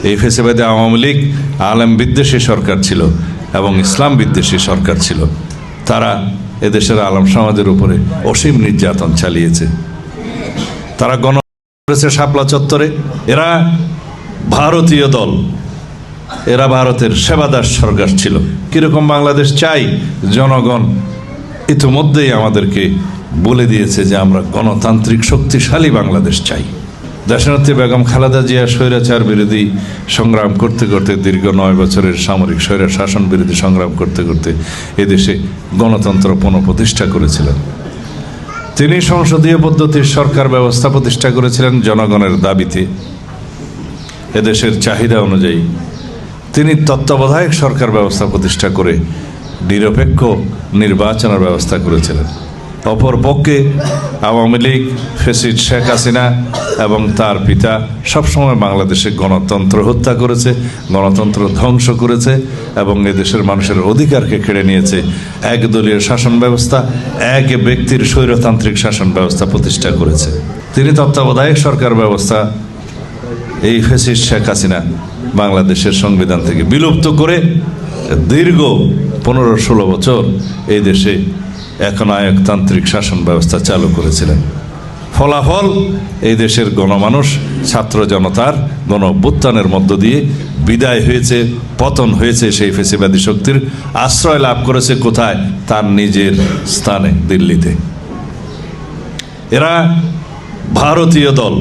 এই ফেসিবাদী আওয়ামী লীগ আলেম বিদ্বেষী সরকার ছিল এবং ইসলাম বিদ্বেষী সরকার ছিল। তারা এদেশের আলেম সমাজের উপরে অসীম নির্যাতন চালিয়েছে। তারা গণ করেছে শাপলা চত্বরে। এরা ভারতীয় দল, এরা ভারতের সেবাদাস সরকার ছিল। কিরকম বাংলাদেশ চাই জনগণ ইতিমধ্যেই আমাদেরকে বলে দিয়েছে যে আমরা গণতান্ত্রিক শক্তিশালী বাংলাদেশ চাই। দেশনেত্রী বেগম খালেদা জিয়া স্বৈরাচার বিরোধী সংগ্রাম করতে করতে দীর্ঘ 9 বছরের সামরিক স্বৈর শাসন বিরোধী সংগ্রাম করতে করতে এদেশে গণতন্ত্র পুনঃপ্রতিষ্ঠা করেছিলেন। তিনি সংসদীয় পদ্ধতির সরকার ব্যবস্থা প্রতিষ্ঠা করেছিলেন জনগণের দাবিতে, এদেশের চাহিদা অনুযায়ী। তিনি তত্ত্বাবধায়ক সরকার ব্যবস্থা প্রতিষ্ঠা করে নিরপেক্ষ নির্বাচনের ব্যবস্থা করেছিলেন। অপরপক্ষে আওয়ামী লীগ, ফ্যাসিস্ট শেখ হাসিনা এবং তার পিতা সবসময় বাংলাদেশে গণতন্ত্র হত্যা করেছে, গণতন্ত্র ধ্বংস করেছে এবং এদেশের মানুষের অধিকারকে কেড়ে নিয়েছে। একদলীয় শাসন ব্যবস্থা, এক ব্যক্তির স্বৈরতান্ত্রিক শাসন ব্যবস্থা প্রতিষ্ঠা করেছে। তিনি তত্ত্বাবধায়ক সরকার ব্যবস্থা, এই ফ্যাসিস্ট শেখ হাসিনা বাংলাদেশের সংবিধান থেকে বিলুপ্ত করে দীর্ঘ 15-16 বছর এই দেশে একনায়কতান্ত্রিক শাসন ব্যবস্থা চালু করেছিলেন। ফলাফল এই দেশের গণমানুষ, ছাত্র জনতার গণ অভ্যুত্থানের মধ্য দিয়ে বিদায় হয়েছে, পতন হয়েছে। সেই ফেসিবাদী শক্তির আশ্রয় লাভ করেছে কোথায়? তার নিজের স্থানে, দিল্লিতে। এরা ভারতীয় দল,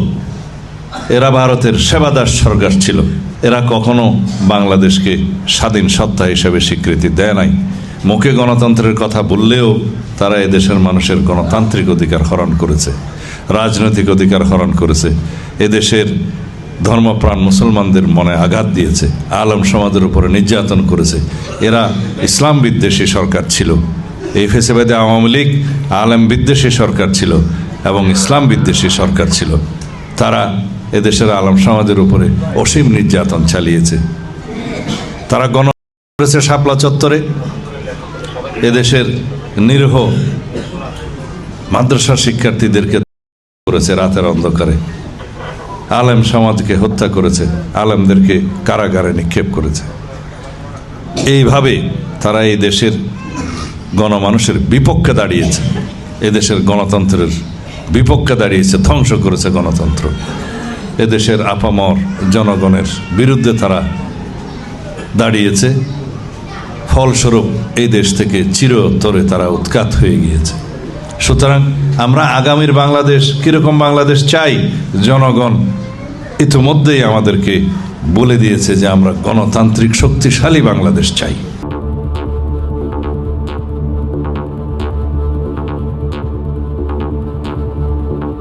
এরা ভারতের সেবাদাস সরকার ছিল। এরা কখনো বাংলাদেশকে স্বাধীন সত্তা হিসেবে স্বীকৃতি দেয় নাই। মুখে গণতন্ত্রের কথা বললেও তারা এদেশের মানুষের গণতান্ত্রিক অধিকার হরণ করেছে, রাজনৈতিক অধিকার হরণ করেছে, এদেশের ধর্মপ্রাণ মুসলমানদের মনে আঘাত দিয়েছে, আলেম সমাজের উপরে নির্যাতন করেছে। এরা ইসলাম বিদ্বেষী সরকার ছিল। এই ফেসিবাদী আওয়ামী লীগ আলেম বিদ্বেষী সরকার ছিল এবং ইসলাম বিদ্বেষী সরকার ছিল। তারা এদেশের আলেম সমাজের উপরে অসীম নির্যাতন চালিয়েছে। তারা গণ করেছে শাপলা চত্বরে। এদেশের নিরীহ মাদ্রাসা শিক্ষার্থীদেরকে করেছে রাতের অন্ধকারে, আলেম সমাজকে হত্যা করেছে, আলেমদেরকে কারাগারে নিক্ষেপ করেছে। এইভাবে তারা এই দেশের গণমানুষের বিপক্ষে দাঁড়িয়েছে, এদেশের গণতন্ত্রের বিপক্ষে দাঁড়িয়েছে, ধ্বংস করেছে গণতন্ত্র। এদেশের আপামর জনগণের বিরুদ্ধে তারা দাঁড়িয়েছে। ফলস্বরূপ এই দেশ থেকে চিরতরে তারা উৎখাত হয়ে গিয়েছে। সুতরাং আমরা আগামীর বাংলাদেশ, কিরকম বাংলাদেশ চাই জনগণ ইতিমধ্যেই আমাদেরকে বলে দিয়েছে যে আমরা গণতান্ত্রিক শক্তিশালী বাংলাদেশ চাই।